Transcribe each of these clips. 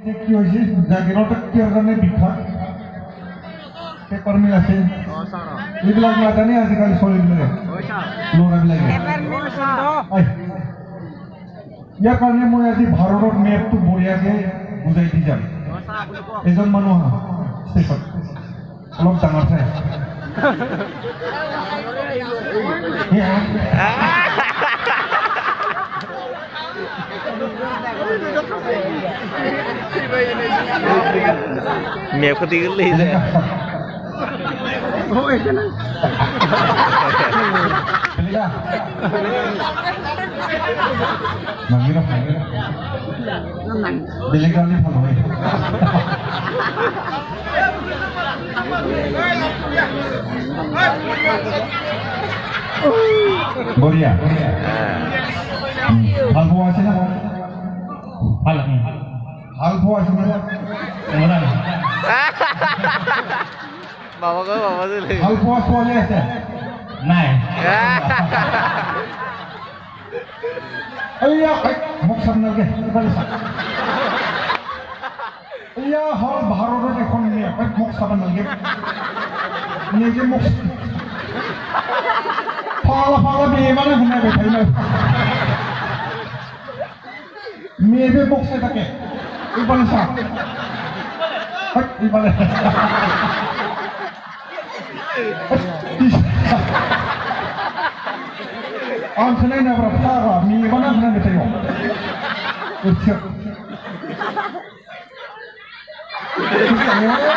কি হৈছে জাগিৰত কিহৰ কাৰণে বিখ্যাত পেপাৰ মিল আছে এইবিলাক নাজানে আজিকালি চলিবিলাকে ল'ৰাবিলাকে ইয়াৰ কাৰণে মই আজি ভাৰতৰ মেপটো বঢ়িয়াকে বুজাই দি যাম এজন মানুহ ষ্টেচন অলপ ডাঙৰ চাই Mẹ có tiếng lên rồi. Ôi cái này. Manggil apa? Belikan ni follow. Boria. Hal buah sih nak? Hal ni. Hal buah sih nak? Mana? Bawa dulu. Hal buah soalnya sih. Naik. Iya, muk sambil ke, balik. Iya, hal baru ada ekonomi, muk sambil ke. Ini je muk. Pala be mana guna be thai na. Me be muk se take. Ibal sa. Hak ibal. Ang sanay na berapa? Mi mana guna be thai yo. Ucap.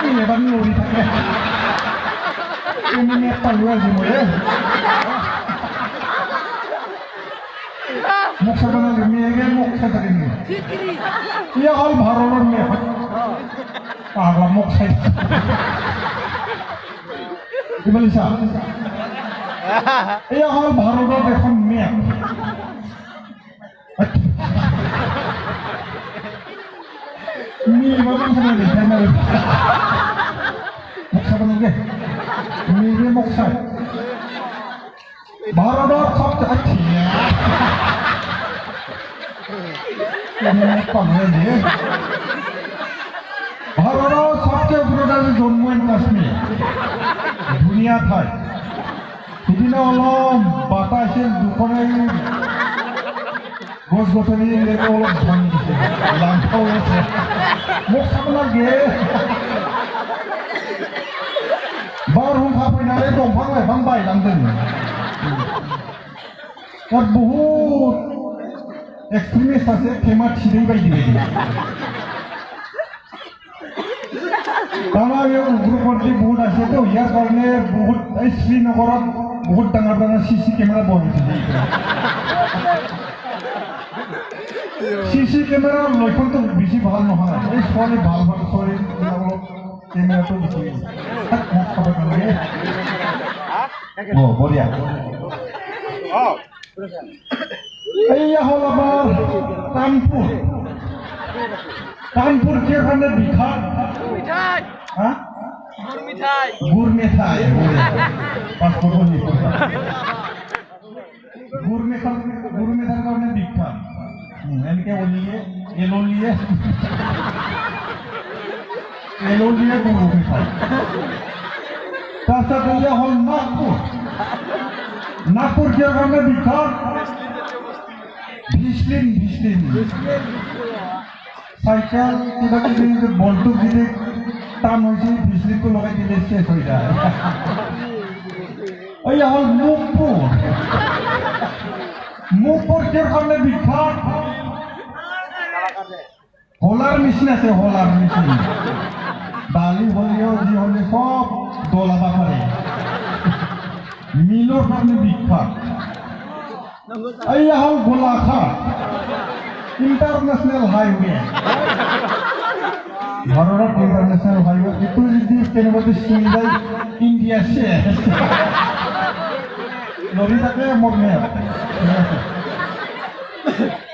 Ini ban lori take. Ini ni paluan sih mulai. Muk sabana ni muk sabana ni. Ia hal baharon ni. Agak muk saya. Di Malaysia. Ia hal baharon ni kan ni. Ni mana sana ni? Muk sabana ni. Ni muk saya. Baharon सब अच्छी है। ये कौन है ये? भारत सबसे पुराना Jammu and Kashmir दुनिया था। इतना ओलम बाताशे दुकाने गोस-गोसनी लेके ओलम बंद किए। लांटाओ ऐसे मुख्तमल गे। बारूं खापे नारे दोंफां ले बंबाई लंदन। और बहुत एक्सट्रीमिस्ट আছে ফেমা ছিড়েই বাইদি বাইদি তারা এই উগ্রপন্থী বহুত আছে তো ইয়ার কারণে বহুত এই শ্রীনগরত বহুত ডাঙৰ ডাঙৰ সিসি ক্যামেৰা বহাইছে সিসি ক্যামেৰা লক্ষণ তো বেশি ভাল নহয় এই ছোৱালী ভাল ভাল ছোৱালী অলপ ক্যামেৰাটো বেছি তাক মোক খাব লাগে ও বঢ়িয়া Iya halaman Kanpur. Kanpur dia kan bikhar. Mithai. Hah? Gur mithai. Gur mithai. Pas foto ni. Gur mithai kan bikhar. Ini ke oliye, eloliye. Eloliye gur mithai. Tasa dia hal Nagpur. Nagpur dia kan bikhar. Bislim. Cycle kita bontu kita tam hoji bislim ko logai dile ses hoi jay. Oi hal Mupur jer karne bikhar. Holar machine ase holar machine. Dali holio ji hole sob dolaba pare. Milor karne bikhar. Ayah hal Golaghat International Highway. Bharat International Highway itu jadi kenapa Sindai India sih? Lori tak ada mornya.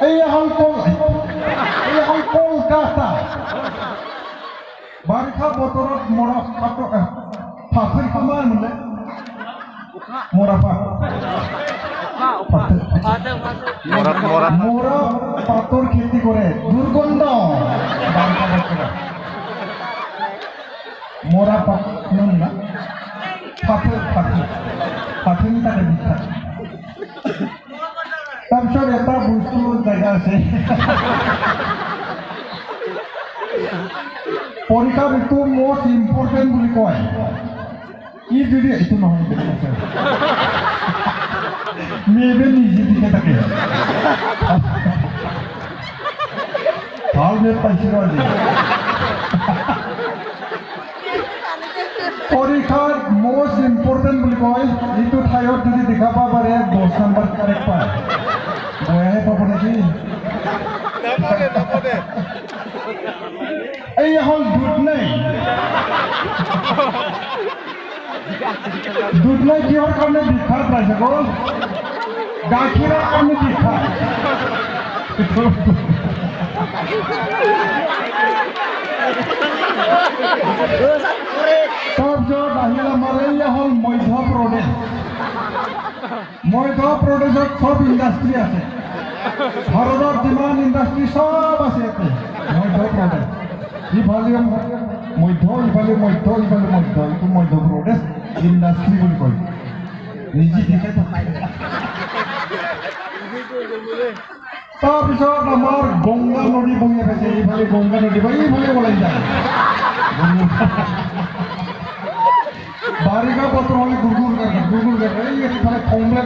Ayah hal Kolkata. Barikha botorot moraf atau Fakir kaman mana? Morafak. Moraf pator खेती করে দুর্গন্ধ আছে পৰীক্ষাৰ এইটো most important বুলি কয় ই যদি এইটো নহয় মেয়ে নিজে দিকে থাকে ভাল বেট পাইছিলোঁ আজি পৰীক্ষাৰ মোষ্ট ইম্পৰ্টেণ্ট বুলি কয় এইটো ঠাইত যদি দেখা পাব পাৰে 10 নম্বৰ কাৰেক্ট পায় বয়াহে পাব নেকি এই হ'ল দুধ নাই কিহৰ কাৰণে বিখ্যাত পাইছে গ'ল গাখীৰৰ কাৰণে বিখ্যাত তাৰপিছত আহিল আমাৰ এয়া হ'ল মধ্যপ্ৰদেশ মধ্যপ্ৰদেশত চব ইণ্ডাষ্ট্ৰী আছে ভাৰতৰ যিমান ইণ্ডাষ্ট্ৰী চব আছে ইয়াতে মধ্যপ্ৰদেশ ইফালে মধ্য ইফালে মধ্য ইফালে মধ্য এইটো মধ্যপ্ৰদেশ ইণ্ডাষ্ট্ৰী বুলি কয় নিজে দেখে তাৰপিছত আমাৰ গংগা নদী বহি আছে এইফালে গংগা নদী বা এইফালে ওলাই যায় বাৰিষা বতৰ হ'লে গুৰগুৰ কৰে এইফালে কমলা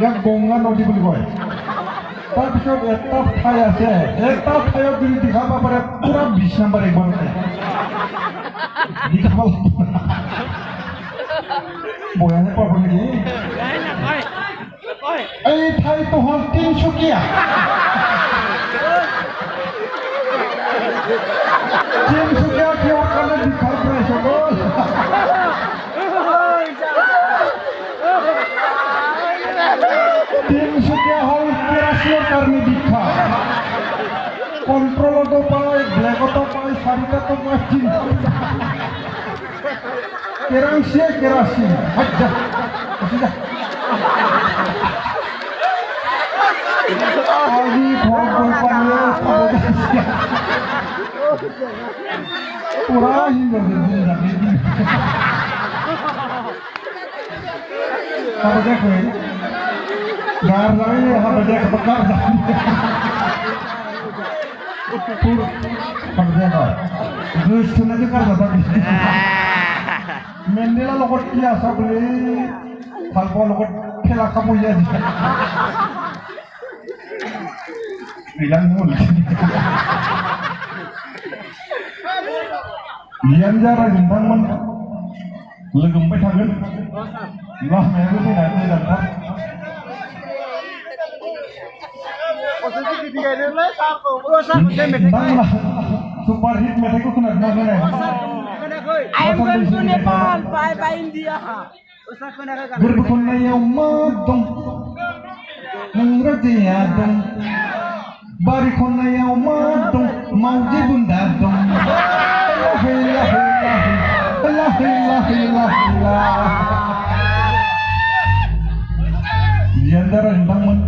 ইয়াক গংগা নদী বুলি কয় তাৰপিছত এটা ঠাই আছে এটা ঠাইত যদি দেখা পাব পাৰে পুৰা 20 নম্বৰ একবাৰতে দেখা পাব বয়ানে পাব নেকি এই ঠাইটো হ'ল তিনিচুকীয়া কিহৰ কাৰণে বিখ্যাত পাইছে গ'ল তিনিচুকীয়া হ'ল কেৰাচিনৰ কাৰণে বিখ্যাত কণ্ট্ৰলতো পায় ব্লেকতো পায় চাৰিটাতো পায় কেৰাচিন আজি ঘৰ গৈ পালে পুৰা गार जाए हम देख बकार पूरा हम देखा दुष्ट नहीं कर जाता मेंडेला लोगों की आशा बोले फालतू लोगों खेला का मुझे bilang mul lian jara jintang man legem bai thagen lah meru ni nai dan thap super hit metai ko kena na na I am going to Nepal by India berbukun na yang madong ngrati ya dong bari kon na yang madong mauji bunda dong Jendar rendang man,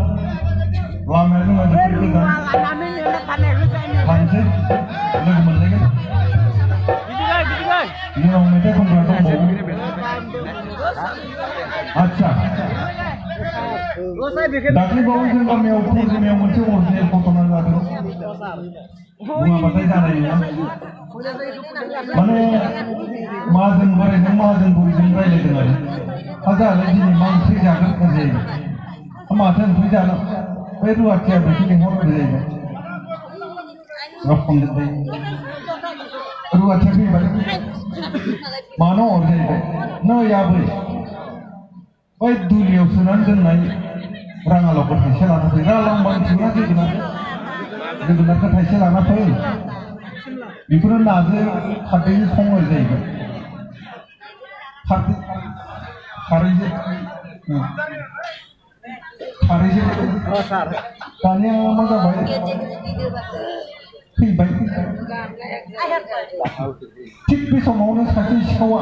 lama itu nggak seperti itu kan? Panci, lagi mana lagi? Ini orang mereka pun berapa bau? Acha. Dakli bau juga mewah muncul muncul potongan lagi. Bunga batai sana ini. Mana mazen buri jengrai lagi lagi. Ada lagi ni mangsi jagat kerja. Amasan kerja nak. Peru aja begini hor kerja. Rapang deh. Peru aja ni balik. Mana orang kerja. No ya boy. Boy dunia sunan jenai. Orang alok berhasil lah. Orang bangsa lagi guna. Guna berhasil lah apa pun. बेफोरो नाजों खारदैजों संनाय जायो खारदैजों दानिया मा जाबाय फैबाय थिग बे समावनो सासे सिखावा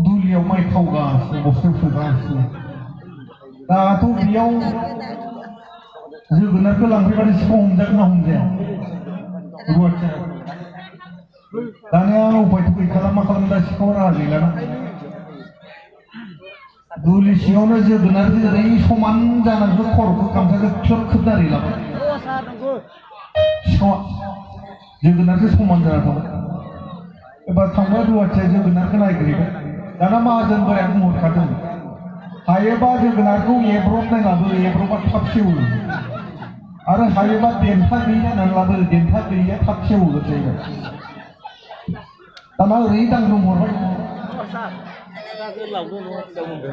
दुलियाव माइ खावगासिनो बस्थायाव सोगासिनो दाथ' बेयाव जोगोनारखौ लांफैबानो सिखाव हमजागोन ना हमजाया रुवाथिया दानिया उपाय गैखाला मा खालामनो दा सिखाव राहा गैलाना दुलि सिङावनो जोगोनार जेरै समान जानांगौ खर'खौ गामसाजों ख्लोब खोबनानै लाबाय सिङाव जोगोनारजों समान जाना थाबाय एबार थांबाय रुवाथिया जोगोनारखौ नायग्रोबाय दाना माहाजोन बोराया बुंहरखादों हायोबा जोगोनारखौ एब्रबनाय लाबो एब्रबा थाब सेवो आरो हायोबा देन्था गैयि जानानै लाबो देन्था गैयिया थाब सेवो जाहैबाय दाना ओरै दांग्रोम हरबाय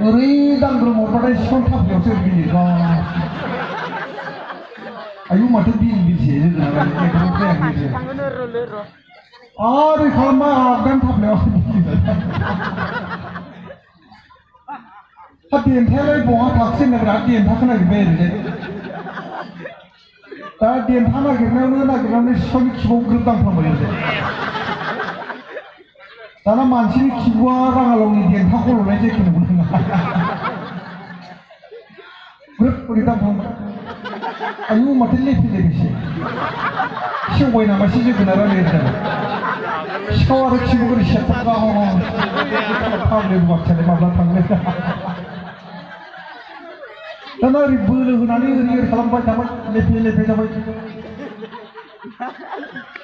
ओरै दांग्रोम हरबाथाय सिफां थाफ्लियावसो बिलिरबाय आयु माथो बिल बिलसे जोगोनारा एब्रबलायाखै आरो खालामबा आगान थाफ्लियावसो बिलिरबाय हा देन्थायालाय बहा थाखोसै होनना बिराद देन्थाखौ नागिरबाय ओरैजाय दा देन्था नागिरनायावनो सिफांनि खिबुआव ग्रोब दांफ्लांबाय ओरैजाय दाना मानसिनि खिबुआ राङालावनि देन्था खल'नाय जेखौ नुदों ग्रोब ओरै दांफ्लांबाय आयु माथो लेफे लेफेसो सेवबाय नामासै जोगोनारा लिरजाबाय सिखाव आरो खिबुखौ ओरै सेबथाब गाहाव फाग्लि रुवाथियालाय माब्ला थांनो दाना ओरै बोलो होनानै ओरै खालामबाय थाबाय लेफे लेफे जाबाय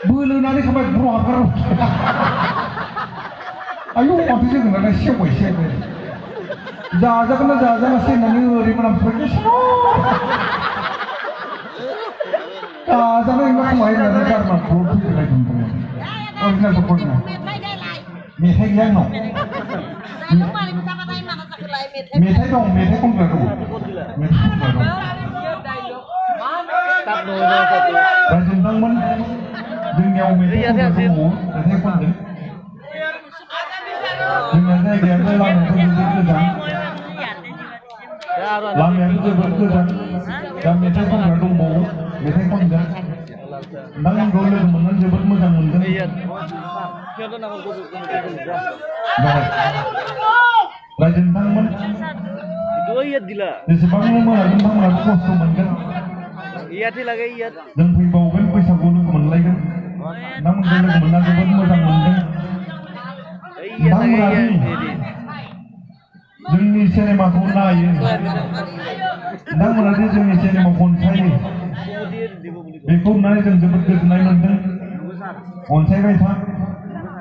बोलो होनानै खाबाय ब्र' हाबगार आयु माथो जोगोनारा सेवबायसो जाजागोन ना जाजालासै होननानै ओरै मोनामसुबाय जाजानाय मा खमाय होननानै गारना ब्र' फैबाय दंमोन अरिजिनेल पकरना मेथाइ गैया आंनाव मेथाइ दं मेथाइ खनग्रा दं रायजो नोंथांमोन जोंनियाव मेथाइ खनग्रा दङ मेथाइ खनदों जोंना जायगायानो लामायाबो जोबोद गोजान दा मेथाइ खनग्रा दंबावो मेथाइ खनगोन नोंथांमोनखौ लोगो मोननानै जोबोद मोजां मोनगोन रायजो नोंथांमोन जेसेबांनो मोनागोन नोंथांमोनाबो खस्थ' मोनगोन जों फैबावगोन बैसागुआव लोगो मोनलायगोन नोंथांमोनखौ लोगो मोनना जोबोद मोजां मोनदों नोंथांमोना जोंनि सिनेमाखौ नायो नोंथांमोना जोंनि सिनेमाखौ अनसायो बेखौ नुनानै जों जोबोद गोजोननाय मोनदों अनसायबाय था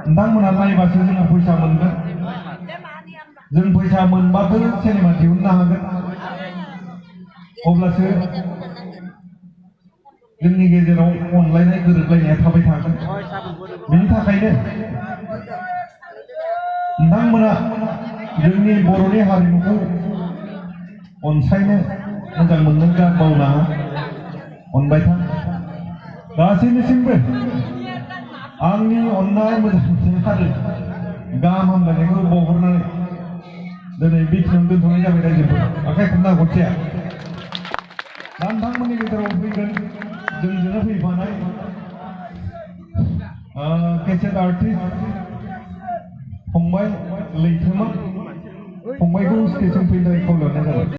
नोंथांमोना नायबासो जोङो फैसा मोनगोन जों फैसा मोनबाबो सिनेमा दिहुननो हागोन अब्लासो जोंनि गेजेराव अनलायनाय गोरोबलायनाया थाबाय थागोन बेनि थाखायनो नोंथांमोना जोंनि बर'नि हारिमुखौ अनसायनो मोजां मोननो बावनाङा अनबाय था गासैनिसिमबो आंनि अननाय मोजां मोननाय आरो गाहाम हामलायनायखौ बावहरनानै दिनै बेखिनियावनो दोनथ'नाय जाबाय रायजोफोर आखाइ खबना गरसेया दा नोंथांमोननि गेजेराव फैगोन जोंजोंनो फैफानाय केसेट आर्टिस्ट फंबाय लैथोमा फंबायखौ स्टेजजों फैनो थाखाय खावलायनाय जाबाय